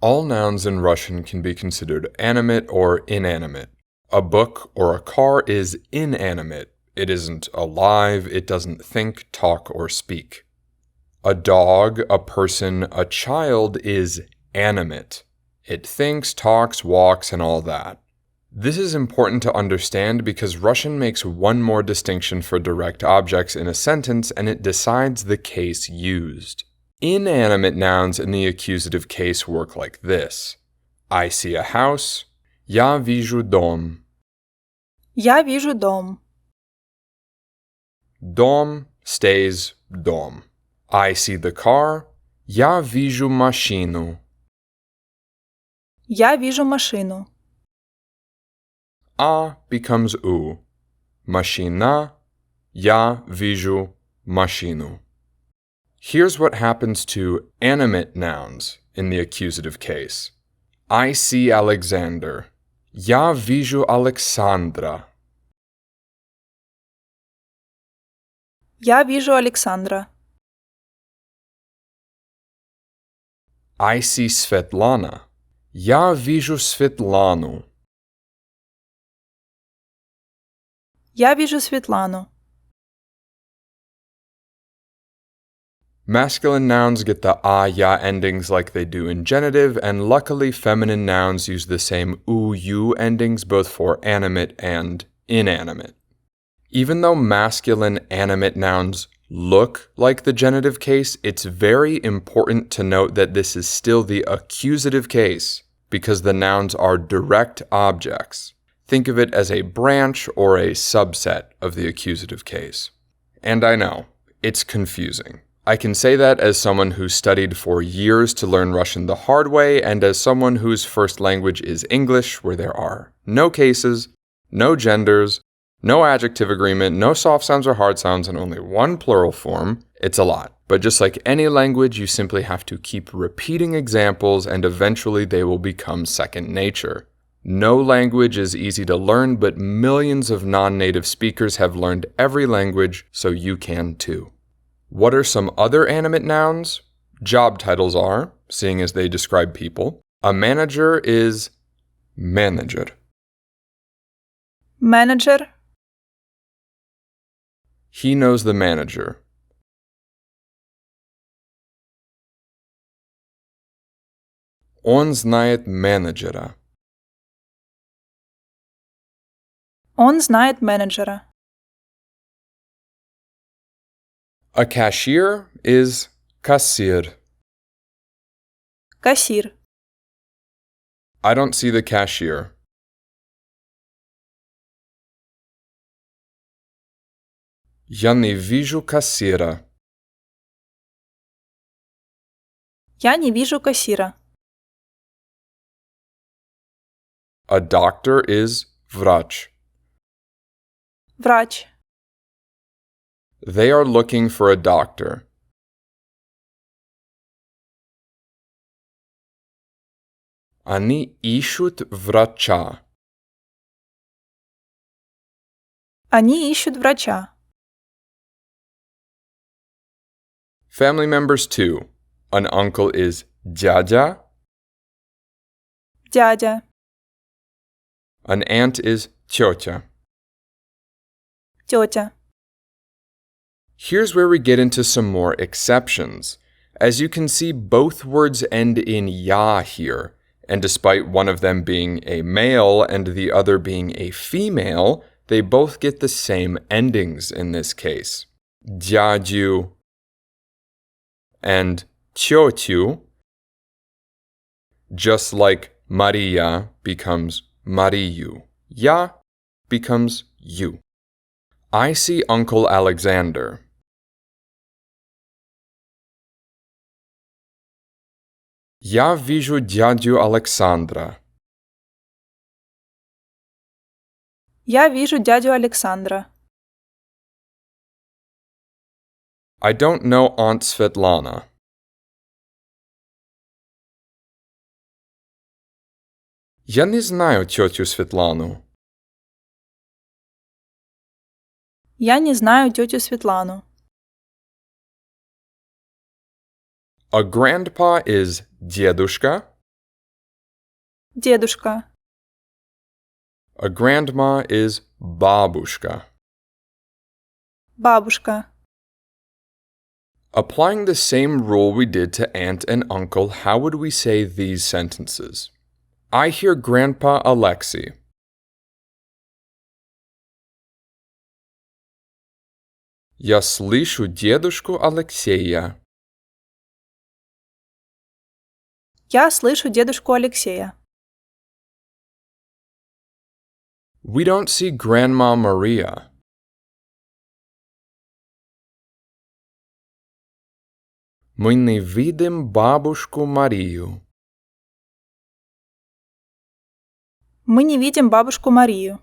All nouns in Russian can be considered animate or inanimate. A book or a car is inanimate. It isn't alive, it doesn't think, talk, or speak. A dog, a person, a child is animate. It thinks, talks, walks, and all that. This is important to understand because Russian makes one more distinction for direct objects in a sentence and it decides the case used. Inanimate nouns in the accusative case work like this. I see a house. Я вижу дом. Я вижу дом. Dom stays dom. I see the car. Я вижу машину. Я вижу машину. A becomes U. Машина. Я вижу машину. Here's what happens to animate nouns in the accusative case. I see Alexander. Я вижу Александра. Я вижу Александра. I see Svetlana. Я вижу Светлану. Я вижу Светлану. Masculine nouns get the a, ya endings like they do in genitive, and luckily feminine nouns use the same u, u endings both for animate and inanimate. Even though masculine animate nouns look like the genitive case, it's very important to note that this is still the accusative case because the nouns are direct objects. Think of it as a branch or a subset of the accusative case. And I know, it's confusing. I can say that as someone who studied for years to learn Russian the hard way and as someone whose first language is English, where there are no cases, no genders, no adjective agreement, no soft sounds or hard sounds, and only one plural form. It's a lot. But just like any language, you simply have to keep repeating examples and eventually they will become second nature. No language is easy to learn, but millions of non-native speakers have learned every language, so you can too. What are some other animate nouns? Job titles are, seeing as they describe people. A manager is manager. Менеджер. He knows the manager. Он знает менеджера. Он знает менеджера. A cashier is кассир. Кассир. I don't see the cashier. Я не вижу кассира. Я не вижу кассира. A doctor is врач. Врач. They are looking for a doctor. Они ищут врача. Они ищут врача. Family members too. An uncle is дядя. Дядя. An aunt is тетя. Тетя. Here's where we get into some more exceptions. As you can see, both words end in ya here, and despite one of them being a male and the other being a female, they both get the same endings in this case. Дядю and тетю, just like Maria becomes Mariu. Ya becomes you. I see Uncle Alexander. Я вижу дядю Александра. Я вижу дядю Александра. I don't know Aunt Svetlana. Я не знаю тетю Светлану. Я не знаю тетю Светлану. A grandpa is дедушка. Дедушка. A grandma is бабушка. Бабушка. Applying the same rule we did to aunt and uncle, how would we say these sentences? I hear Grandpa Alexei. Я слышу дедушку Алексея. Я слышу дедушку Алексея. We don't see Grandma Maria. Мы не видим бабушку Марию. Мы не видим бабушку Марию.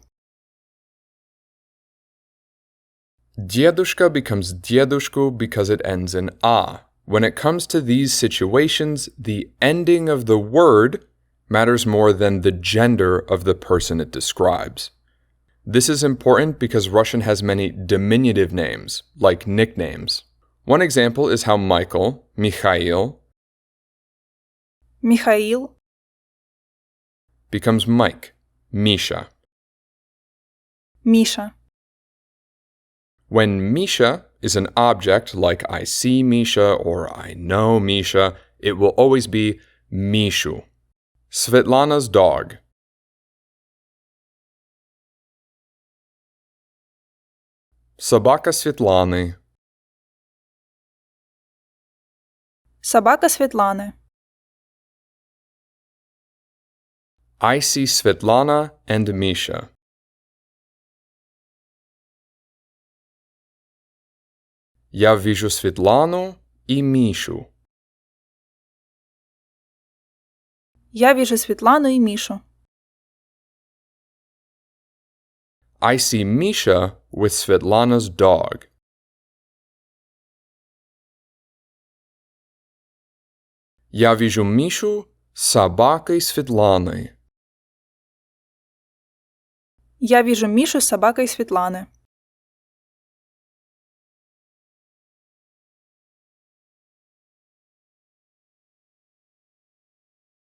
Дедушка becomes дедушку because it ends in a. When it comes to these situations, the ending of the word matters more than the gender of the person it describes. This is important because Russian has many diminutive names, like nicknames. One example is how Michael, Mikhail, Михаил. becomes Mike, Misha. Миша. When Misha is an object like I see Misha or I know Misha, it will always be Mishu. Svetlana's dog. Собака Светланы. Собака Светланы. I see Svetlana and Misha. Я вижу Светлану и Мишу. Я вижу Светлану и Мишу. I see Misha with Svetlana's dog. Я вижу Мишу с собакой Светланы. Я вижу Мишу с собакой Светланы.